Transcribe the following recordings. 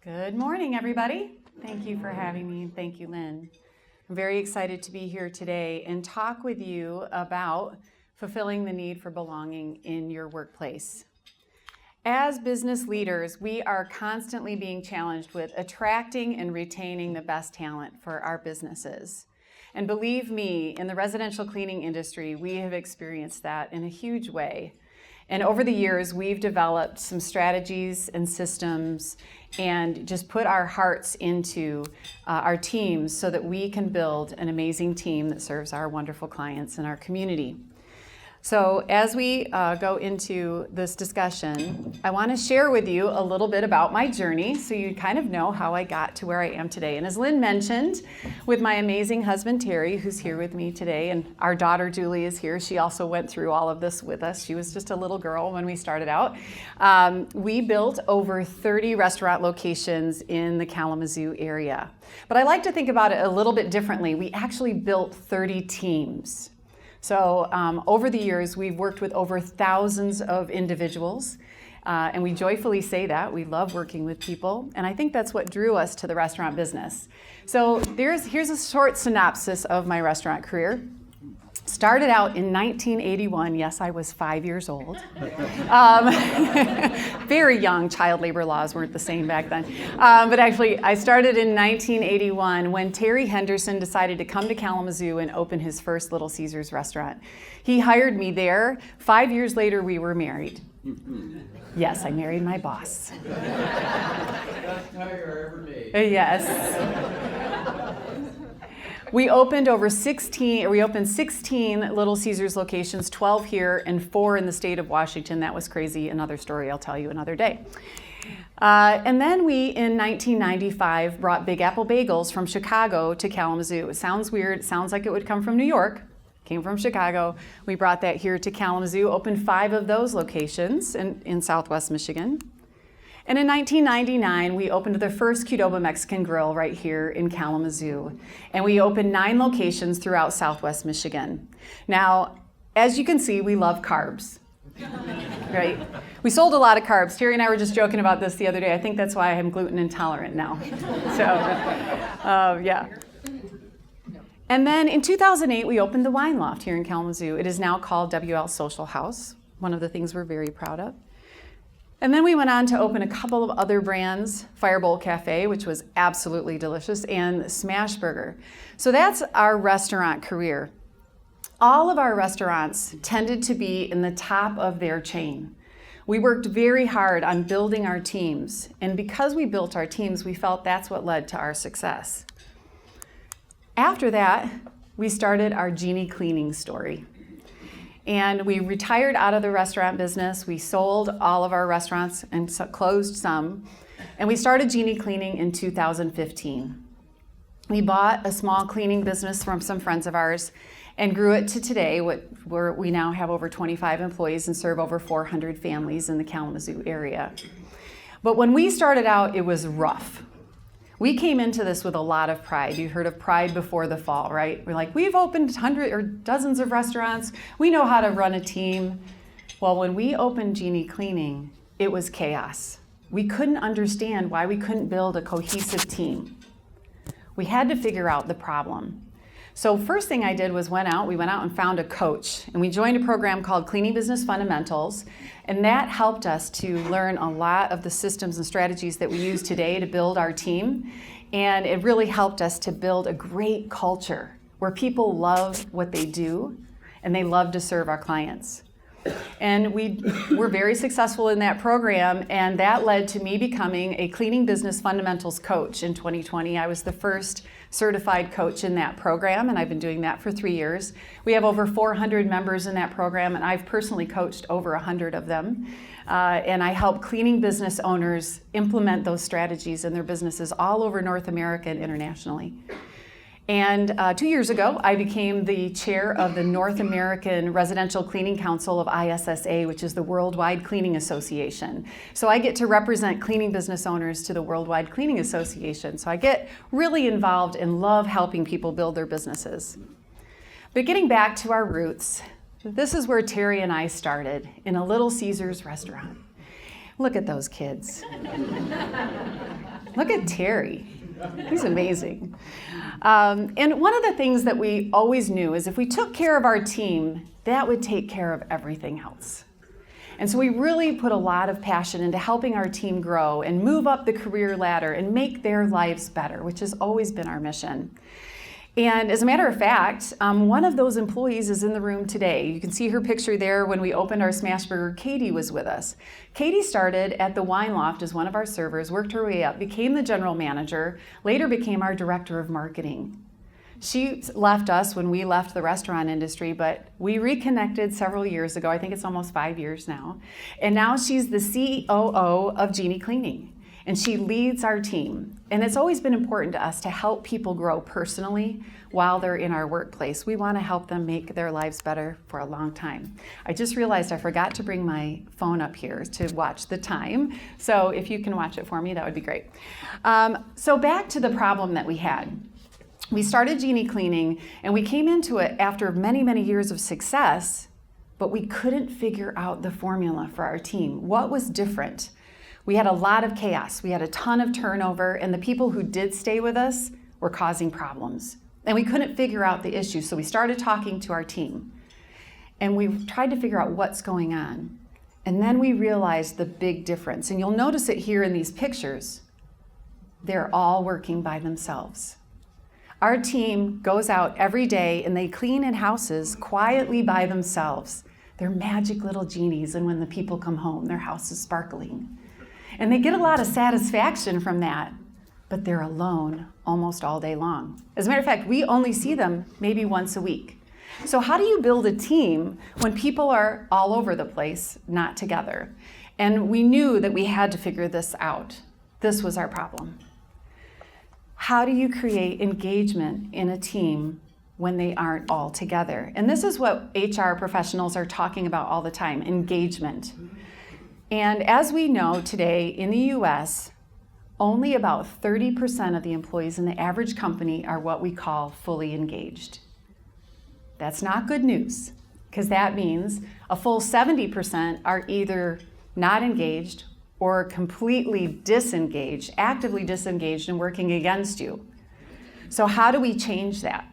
Good morning, everybody. Thank you for having me, and thank you, Lynn. I'm very excited to be here today and talk with you about fulfilling the need for belonging in your workplace. As business leaders, we are constantly being challenged with attracting and retaining the best talent for our businesses. And believe me, in the residential cleaning industry, we have experienced that in a huge way. And over the years, we've developed some strategies and systems and just put our hearts into our teams so that we can build an amazing team that serves our wonderful clients and our community. So as we go into this discussion, I want to share with you a little bit about my journey so you kind of know how I got to where I am today. And as Lynn mentioned, with my amazing husband, Terry, who's here with me today, and our daughter, Julie, is here. She also went through all of this with us. She was just a little girl when we started out. We built over 30 restaurant locations in the Kalamazoo area. But I like to think about it a little bit differently. We actually built 30 teams. So over the years, we've worked with over thousands of individuals, and we joyfully say that. We love working with people, and I think that's what drew us to the restaurant business. So here's a short synopsis of my restaurant career. Started out in 1981. Yes, I was 5 years old. Very young. Child labor laws weren't the same back then. But actually, I started in 1981 when Terry Henderson decided to come to Kalamazoo and open his first Little Caesars restaurant. He hired me there. 5 years later, we were married. Yes, I married my boss. Best hire ever made. Yes. We opened 16 Little Caesars locations, 12 here and 4 in the state of Washington. That was crazy. Another story I'll tell you another day. And then we, in 1995, brought Big Apple Bagels from Chicago to Kalamazoo. It sounds weird. It sounds like it would come from New York. Came from Chicago. We brought that here to Kalamazoo, opened 5 of those locations in Southwest Michigan. And in 1999, we opened the first Qdoba Mexican Grill right here in Kalamazoo. And we opened 9 locations throughout Southwest Michigan. Now, as you can see, we love carbs, right? We sold a lot of carbs. Terry and I were just joking about this the other day. I think that's why I'm gluten intolerant now. So, yeah. And then in 2008, we opened the Wine Loft here in Kalamazoo. It is now called WL Social House, one of the things we're very proud of. And then we went on to open a couple of other brands, Firebowl Cafe, which was absolutely delicious, and Smash Burger. So that's our restaurant career. All of our restaurants tended to be in the top of their chain. We worked very hard on building our teams, and because we built our teams, we felt that's what led to our success. After that, we started our Genie cleaning story. And we retired out of the restaurant business. We sold all of our restaurants and closed some. And we started Genie Cleaning in 2015. We bought a small cleaning business from some friends of ours and grew it to today, where we now have over 25 employees and serve over 400 families in the Kalamazoo area. But when we started out, it was rough. We came into this with a lot of pride. You heard of pride before the fall, right? We're like, we've opened hundreds or dozens of restaurants. We know how to run a team. Well, when we opened Genie Cleaning, it was chaos. We couldn't understand why we couldn't build a cohesive team. We had to figure out the problem. So first thing I did was we went out and found a coach, and we joined a program called Cleaning Business Fundamentals, and that helped us to learn a lot of the systems and strategies that we use today to build our team, and it really helped us to build a great culture where people love what they do, and they love to serve our clients. And we were very successful in that program, and that led to me becoming a Cleaning Business Fundamentals coach in 2020. I was the first certified coach in that program, and I've been doing that for 3 years. We have over 400 members in that program, and I've personally coached over 100 of them. And I help cleaning business owners implement those strategies in their businesses all over North America and internationally. And 2 years ago, I became the chair of the North American Residential Cleaning Council of ISSA, which is the Worldwide Cleaning Association. So I get to represent cleaning business owners to the Worldwide Cleaning Association. So I get really involved and love helping people build their businesses. But getting back to our roots, this is where Terry and I started, in a Little Caesars restaurant. Look at those kids. Look at Terry. He's amazing. And one of the things that we always knew is if we took care of our team, that would take care of everything else. And so we really put a lot of passion into helping our team grow and move up the career ladder and make their lives better, which has always been our mission. And as a matter of fact, one of those employees is in the room today. You can see her picture there when we opened our Smashburger. Katie was with us. Katie started at the Wine Loft as one of our servers, worked her way up, became the general manager, later became our director of marketing. She left us when we left the restaurant industry, but we reconnected several years ago. I think it's almost 5 years now. And now she's the COO of Genie Cleaning. And she leads our team. And it's always been important to us to help people grow personally while they're in our workplace. We want to help them make their lives better for a long time. I just realized I forgot to bring my phone up here to watch the time. So if you can watch it for me, that would be great. So back to the problem that we had. We started Genie Cleaning, and we came into it after many, many years of success, but we couldn't figure out the formula for our team. What was different? We had a lot of chaos. We had a ton of turnover, and the people who did stay with us were causing problems. And we couldn't figure out the issue, so we started talking to our team. And we tried to figure out what's going on. And then we realized the big difference. And you'll notice it here in these pictures. They're all working by themselves. Our team goes out every day and they clean in houses quietly by themselves. They're magic little genies, and when the people come home, their house is sparkling. And they get a lot of satisfaction from that, but they're alone almost all day long. As a matter of fact, we only see them maybe once a week. So how do you build a team when people are all over the place, not together? And we knew that we had to figure this out. This was our problem. How do you create engagement in a team when they aren't all together? And this is what HR professionals are talking about all the time, engagement. And as we know today in the US, only about 30% of the employees in the average company are what we call fully engaged. That's not good news, because that means a full 70% are either not engaged or completely disengaged, actively disengaged and working against you. So how do we change that?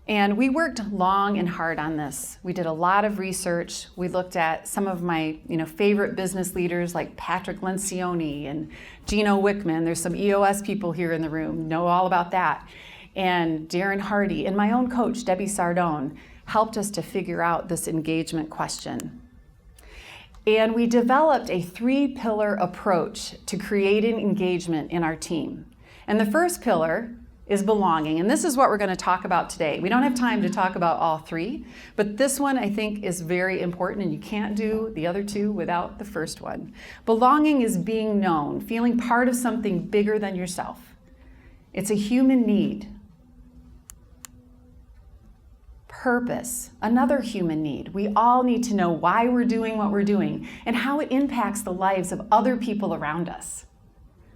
And we worked long and hard on this. We did a lot of research. We looked at some of my favorite business leaders like Patrick Lencioni and Gino Wickman. There's some EOS people here in the room, know all about that. And Darren Hardy and my own coach, Debbie Sardone, helped us to figure out this engagement question. And we developed a 3-pillar approach to creating engagement in our team. And the first pillar is belonging. And this is what we're going to talk about today. We don't have time to talk about all 3, but this one I think is very important, and you can't do the other 2 without the first one. Belonging is being known, feeling part of something bigger than yourself. It's a human need. Purpose, another human need. We all need to know why we're doing what we're doing and how it impacts the lives of other people around us.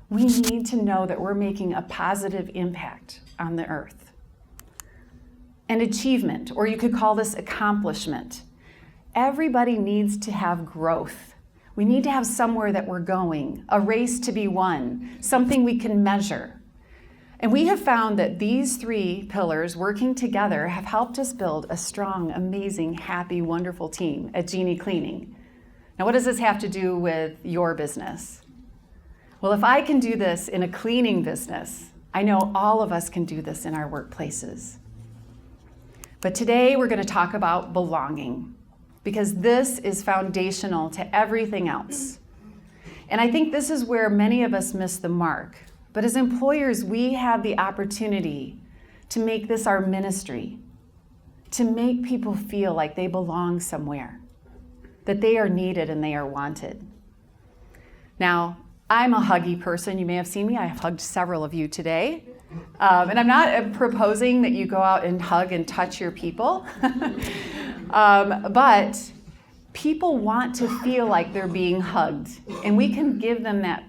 We need to know that we're making a positive impact on the earth. And achievement, or you could call this accomplishment. Everybody needs to have growth. We need to have somewhere that we're going, a race to be won, something we can measure. And we have found that these 3 pillars working together have helped us build a strong, amazing, happy, wonderful team at Genie Cleaning. Now, what does this have to do with your business? Well, if I can do this in a cleaning business, I know all of us can do this in our workplaces. But today we're going to talk about belonging, because this is foundational to everything else. And I think this is where many of us miss the mark. But as employers, we have the opportunity to make this our ministry, to make people feel like they belong somewhere, that they are needed and they are wanted. Now, I'm a huggy person. You may have seen me. I have hugged several of you today. And I'm not proposing that you go out and hug and touch your people. But people want to feel like they're being hugged. And we can give them that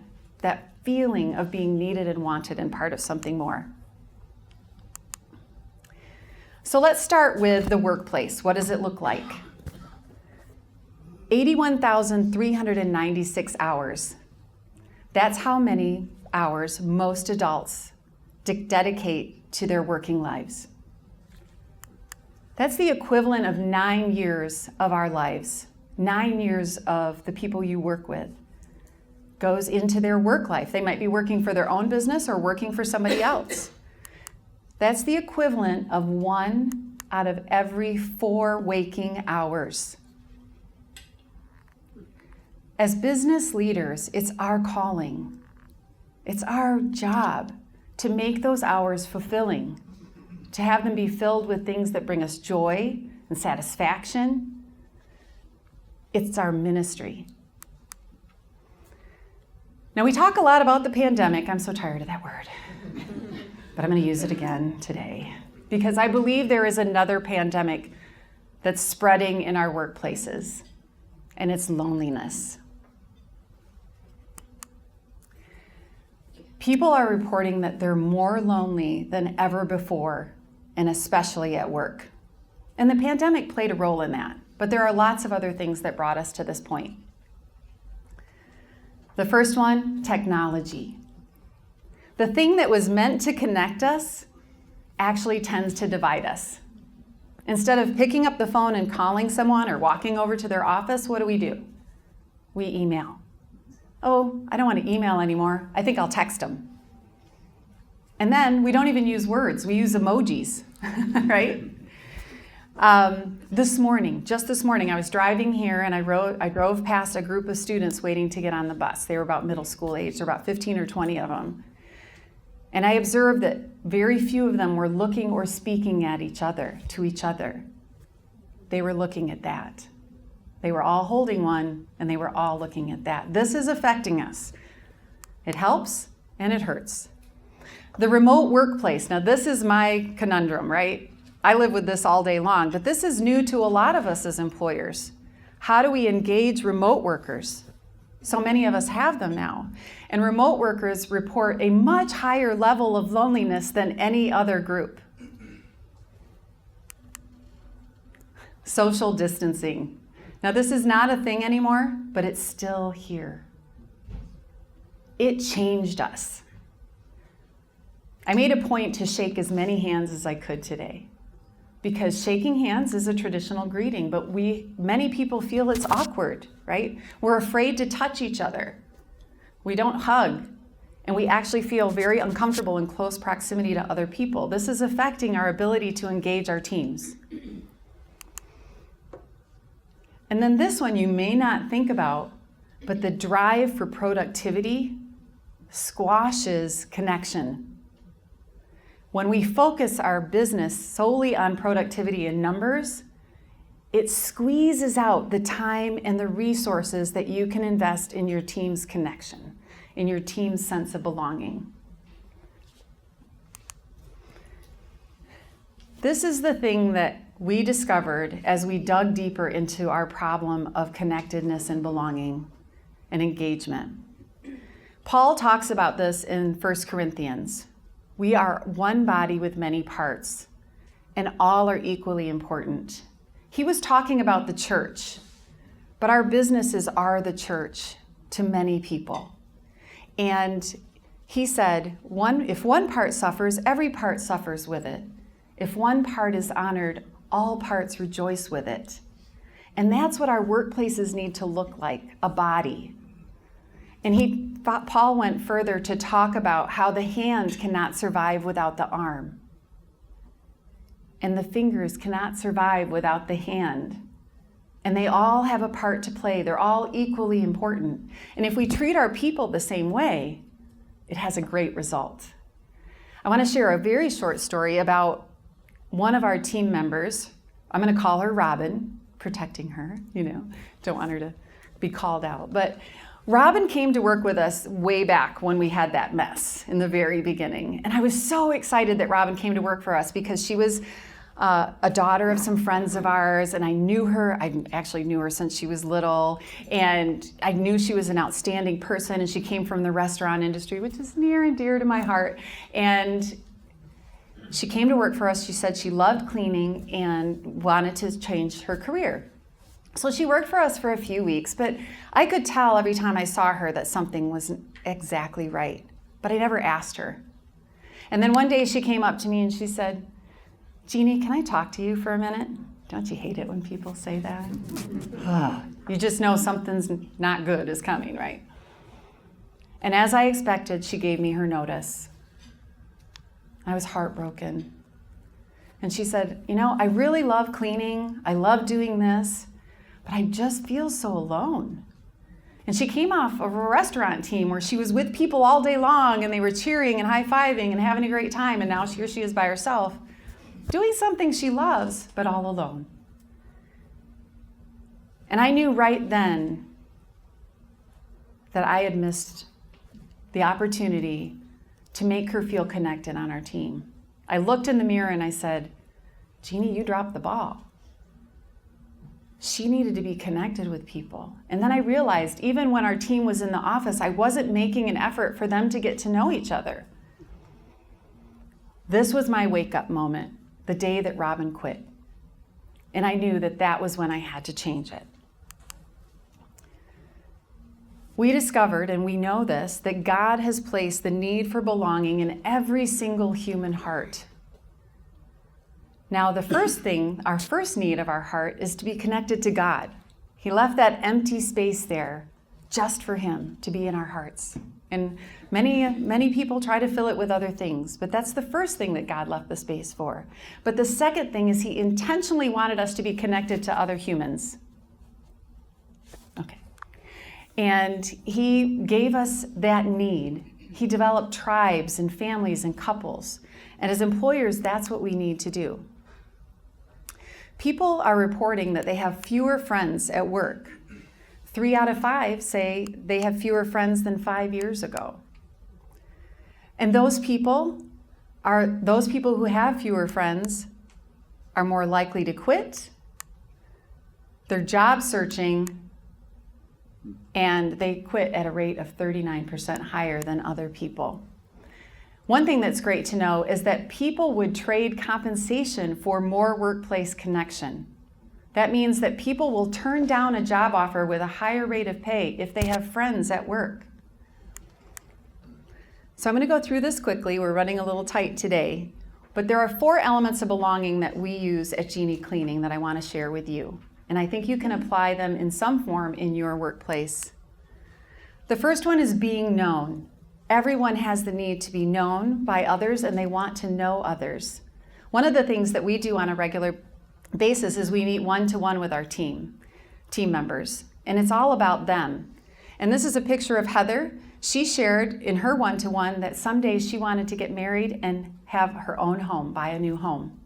feeling of being needed and wanted and part of something more. So let's start with the workplace. What does it look like? 81,396 hours. That's how many hours most adults dedicate to their working lives. That's the equivalent of 9 years of our lives. 9 years of the people you work with goes into their work life. They might be working for their own business or working for somebody else. That's the equivalent of 1 out of every 4 waking hours. As business leaders, it's our calling. It's our job to make those hours fulfilling, to have them be filled with things that bring us joy and satisfaction. It's our ministry. Now, we talk a lot about the pandemic. I'm so tired of that word. But I'm going to use it again today because I believe there is another pandemic that's spreading in our workplaces, and it's loneliness. People are reporting that they're more lonely than ever before, and especially at work. And the pandemic played a role in that, but there are lots of other things that brought us to this point. The first one, technology. The thing that was meant to connect us actually tends to divide us. Instead of picking up the phone and calling someone or walking over to their office, what do? We email. Oh, I don't want to email anymore. I think I'll text them. And then we don't even use words. We use emojis, right? Just this morning, I was driving here and I drove past a group of students waiting to get on the bus. They were about middle school age. There were about 15 or 20 of them. And I observed that very few of them were looking or speaking at to each other. They were looking at that. They were all holding one, and they were all looking at that. This is affecting us. It helps, and it hurts. The remote workplace. Now, this is my conundrum, right? I live with this all day long, but this is new to a lot of us as employers. How do we engage remote workers? So many of us have them now. And remote workers report a much higher level of loneliness than any other group. Social distancing. Now, this is not a thing anymore, but it's still here. It changed us. I made a point to shake as many hands as I could today because shaking hands is a traditional greeting, but many people feel it's awkward, right? We're afraid to touch each other. We don't hug, and we actually feel very uncomfortable in close proximity to other people. This is affecting our ability to engage our teams. And then this one you may not think about, but the drive for productivity squashes connection. When we focus our business solely on productivity and numbers, it squeezes out the time and the resources that you can invest in your team's connection, in your team's sense of belonging. This is the thing that we discovered as we dug deeper into our problem of connectedness and belonging and engagement. Paul talks about this in 1 Corinthians. We are one body with many parts, and all are equally important. He was talking about the church, but our businesses are the church to many people. And he said, if one part suffers, every part suffers with it. If one part is honored, all parts rejoice with it. And that's what our workplaces need to look like, a body. And Paul went further to talk about how the hand cannot survive without the arm. And the fingers cannot survive without the hand. And they all have a part to play. They're all equally important. And if we treat our people the same way, it has a great result. I want to share a very short story about one of our team members. I'm going to call her Robin, protecting her, don't want her to be called out. But Robin came to work with us way back when we had that mess in the very beginning. And I was so excited that Robin came to work for us because she was a daughter of some friends of ours, and I knew her. I actually knew her since she was little, and I knew she was an outstanding person, and she came from the restaurant industry, which is near and dear to my heart. And she came to work for us. She said she loved cleaning and wanted to change her career. So she worked for us for a few weeks, but I could tell every time I saw her that something wasn't exactly right, but I never asked her. And then one day she came up to me and she said, "Jeannie, can I talk to you for a minute?" Don't you hate it when people say that? You just know something's not good is coming, right? And as I expected, she gave me her notice. I was heartbroken. And she said, "I really love cleaning. I love doing this, but I just feel so alone." And she came off of a restaurant team where she was with people all day long and they were cheering and high-fiving and having a great time. And now here she is by herself, doing something she loves, but all alone. And I knew right then that I had missed the opportunity to make her feel connected on our team. I looked in the mirror and I said, "Jeannie, you dropped the ball." She needed to be connected with people. And then I realized, even when our team was in the office, I wasn't making an effort for them to get to know each other. This was my wake-up moment, the day that Robin quit. And I knew that that was when I had to change it. We discovered, and we know this, that God has placed the need for belonging in every single human heart. Now, the first thing, our first need of our heart is to be connected to God. He left that empty space there just for Him to be in our hearts. And many people try to fill it with other things, but that's the first thing that God left the space for. But the second thing is He intentionally wanted us to be connected to other humans. Okay. And He gave us that need. He developed tribes and families and couples. And as employers, that's what we need to do. People are reporting that they have fewer friends at work. 3 out of 5 say they have fewer friends than 5 years ago. And those people who have fewer friends are more likely to quit. They're job searching, and they quit at a rate of 39% higher than other people. One thing that's great to know is that people would trade compensation for more workplace connection. That means that people will turn down a job offer with a higher rate of pay if they have friends at work. So I'm going to go through this quickly. We're running a little tight today. But there are 4 elements of belonging that we use at Jeannie Cleaning that I want to share with you. And I think you can apply them in some form in your workplace. The first one is being known. Everyone has the need to be known by others, and they want to know others. One of the things that we do on a regular basis is we meet one-to-one with our team members, and it's all about them. And this is a picture of Heather. She shared in her one-to-one that someday she wanted to get married and have her own home, buy a new home.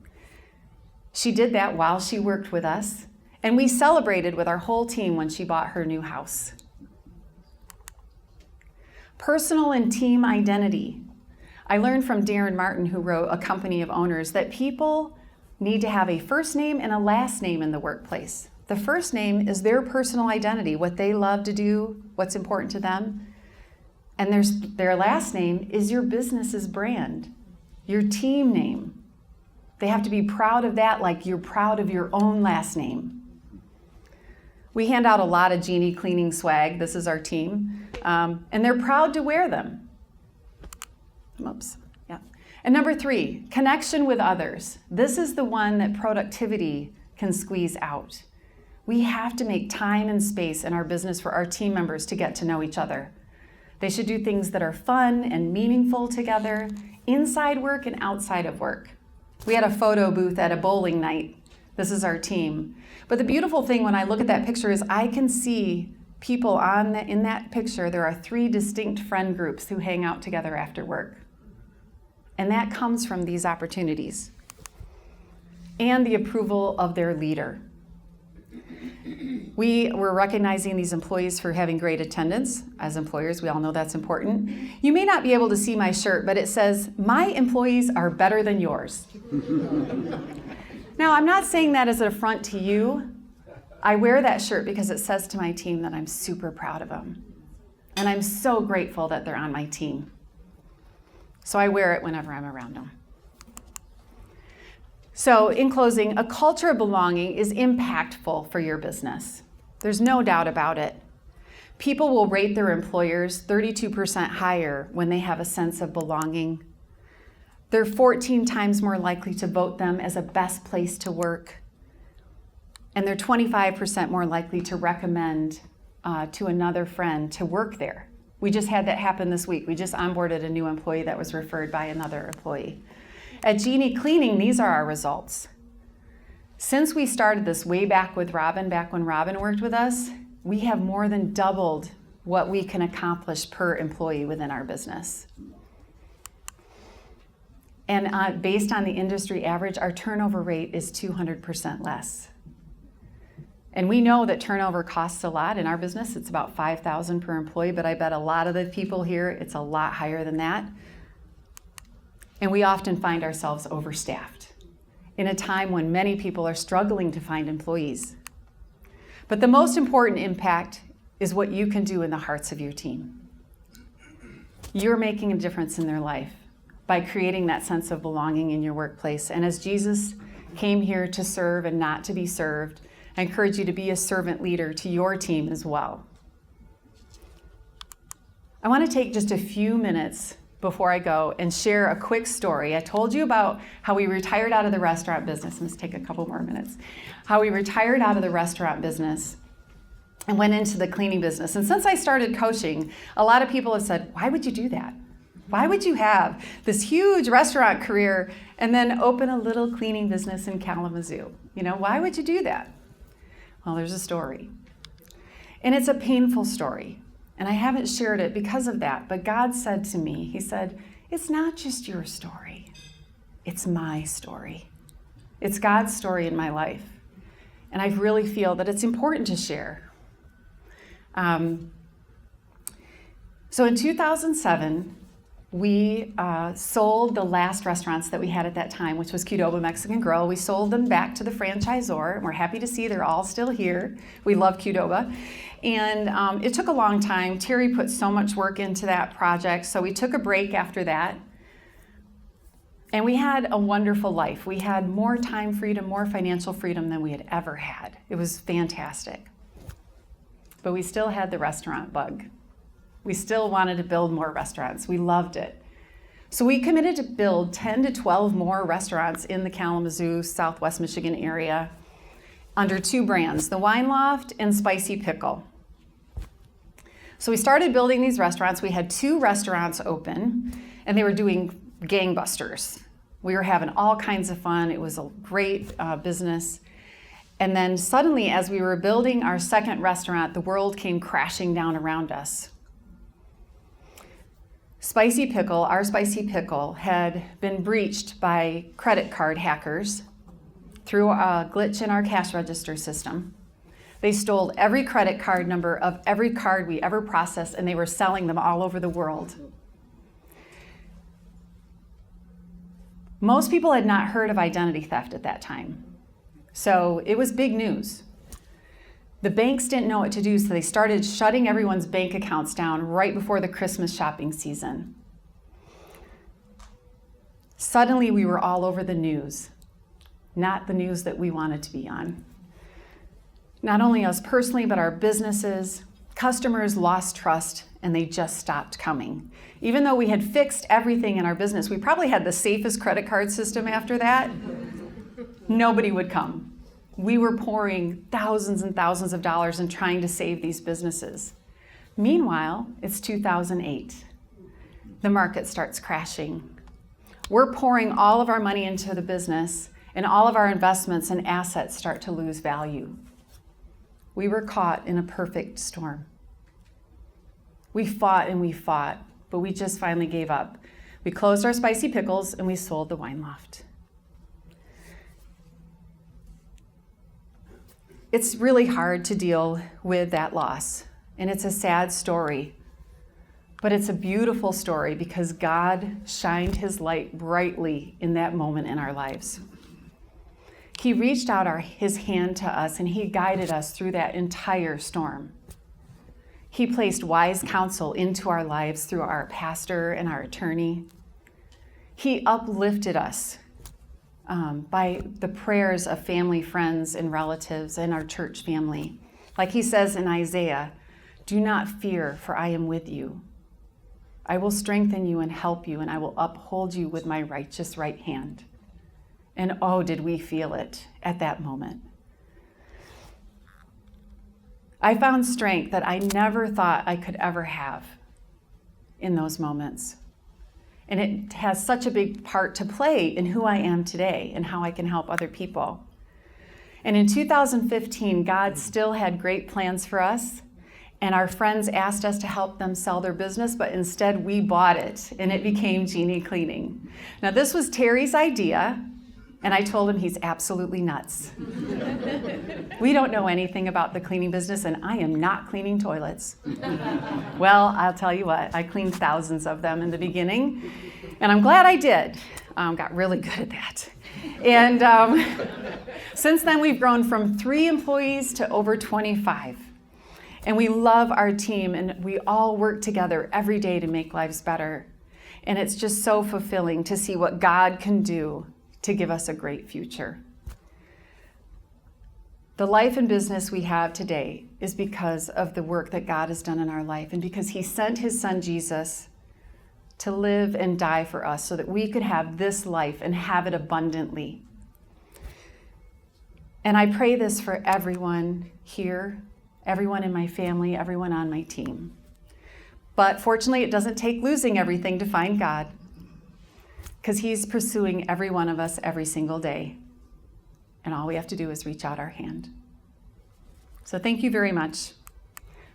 She did that while she worked with us, and we celebrated with our whole team when she bought her new house. Personal and team identity. I learned from Darren Martin, who wrote A Company of Owners, that people need to have a first name and a last name in the workplace. The first name is their personal identity, what they love to do, what's important to them. And their last name is your business's brand, your team name. They have to be proud of that like you're proud of your own last name. We hand out a lot of Jeannie Cleaning swag. This is our team. And they're proud to wear them. Oops. Yeah. And number 3, connection with others. This is the one that productivity can squeeze out. We have to make time and space in our business for our team members to get to know each other. They should do things that are fun and meaningful together, inside work and outside of work. We had a photo booth at a bowling night. This is our team. But the beautiful thing when I look at that picture is I can see people in that picture. There are 3 distinct friend groups who hang out together after work. And that comes from these opportunities and the approval of their leader. We were recognizing these employees for having great attendance. As employers, we all know that's important. You may not be able to see my shirt, but it says, "My employees are better than yours." Now, I'm not saying that as an affront to you. I wear that shirt because it says to my team that I'm super proud of them. And I'm so grateful that they're on my team. So I wear it whenever I'm around them. So in closing, a culture of belonging is impactful for your business. There's no doubt about it. People will rate their employers 32% higher when they have a sense of belonging. They're 14 times more likely to vote them as a best place to work. And they're 25% more likely to recommend to another friend to work there. We just had that happen this week. We just onboarded a new employee that was referred by another employee. At Genie Cleaning, these are our results. Since we started this way back with Robin, back when Robin worked with us, we have more than doubled what we can accomplish per employee within our business. And based on the industry average, our turnover rate is 200% less. And we know that turnover costs a lot in our business. It's about $5,000 per employee, but I bet a lot of the people here, it's a lot higher than that. And we often find ourselves overstaffed in a time when many people are struggling to find employees. But the most important impact is what you can do in the hearts of your team. You're making a difference in their life by creating that sense of belonging in your workplace. And as Jesus came here to serve and not to be served, I encourage you to be a servant leader to your team as well. I want to take just a few minutes before I go and share a quick story. I told you about how we retired out of the restaurant business. Let's take a couple more minutes. How we retired out of the restaurant business and went into the cleaning business. And since I started coaching, a lot of people have said, why would you do that? Why would you have this huge restaurant career and then open a little cleaning business in Kalamazoo? Why would you do that? Well, there's a story. And it's a painful story. And I haven't shared it because of that. But God said to me, he said, it's not just your story. It's my story. It's God's story in my life. And I really feel that it's important to share. So in 2007, we sold the last restaurants that we had at that time, which was Qdoba Mexican Grill. We sold them back to the franchisor, and we're happy to see they're all still here. We love Qdoba. And it took a long time. Terry put so much work into that project, so we took a break after that. And we had a wonderful life. We had more time freedom, more financial freedom than we had ever had. It was fantastic. But we still had the restaurant bug. We still wanted to build more restaurants. We loved it. So we committed to build 10 to 12 more restaurants in the Kalamazoo, Southwest Michigan area under two brands, the Wine Loft and Spicy Pickle. So we started building these restaurants. We had 2 restaurants open, and they were doing gangbusters. We were having all kinds of fun. It was a great business. And then suddenly, as we were building our second restaurant, the world came crashing down around us. Spicy Pickle, our Spicy Pickle, had been breached by credit card hackers through a glitch in our cash register system. They stole every credit card number of every card we ever processed, and they were selling them all over the world. Most people had not heard of identity theft at that time, so it was big news. The banks didn't know what to do, so they started shutting everyone's bank accounts down right before the Christmas shopping season. Suddenly, we were all over the news, not the news that we wanted to be on. Not only us personally, but our businesses. Customers lost trust, and they just stopped coming. Even though we had fixed everything in our business, we probably had the safest credit card system after that, nobody would come. We were pouring thousands and thousands of dollars and trying to save these businesses. Meanwhile, it's 2008. The market starts crashing. We're pouring all of our money into the business, and all of our investments and assets start to lose value. We were caught in a perfect storm. We fought and we fought, but we just finally gave up. We closed our Spicy Pickles and we sold the Wine Loft. It's really hard to deal with that loss, and it's a sad story, but it's a beautiful story because God shined his light brightly in that moment in our lives. He reached out his hand to us, and he guided us through that entire storm. He placed wise counsel into our lives through our pastor and our attorney. He uplifted us by the prayers of family, friends, and relatives and our church family. Like he says in Isaiah, "Do not fear, for I am with you. I will strengthen you and help you, and I will uphold you with my righteous right hand." And oh, did we feel it at that moment. I found strength that I never thought I could ever have in those moments. And it has such a big part to play in who I am today and how I can help other people. And in 2015, God still had great plans for us. And our friends asked us to help them sell their business, but instead we bought it, and it became Genie Cleaning. Now, this was Terry's idea, and I told him he's absolutely nuts. We don't know anything about the cleaning business, and I am not cleaning toilets. Well, I'll tell you what, I cleaned thousands of them in the beginning, and I'm glad I did. Got really good at that. And since then, we've grown from 3 employees to over 25. And we love our team, and we all work together every day to make lives better. And it's just so fulfilling to see what God can do to give us a great future. The life and business we have today is because of the work that God has done in our life, and because he sent his son Jesus to live and die for us so that we could have this life and have it abundantly. And I pray this for everyone here, everyone in my family, everyone on my team. But fortunately, it doesn't take losing everything to find God, because he's pursuing every one of us every single day. And all we have to do is reach out our hand. So thank you very much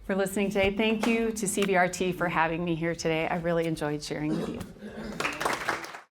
for listening today. Thank you to CBRT for having me here today. I really enjoyed sharing with you.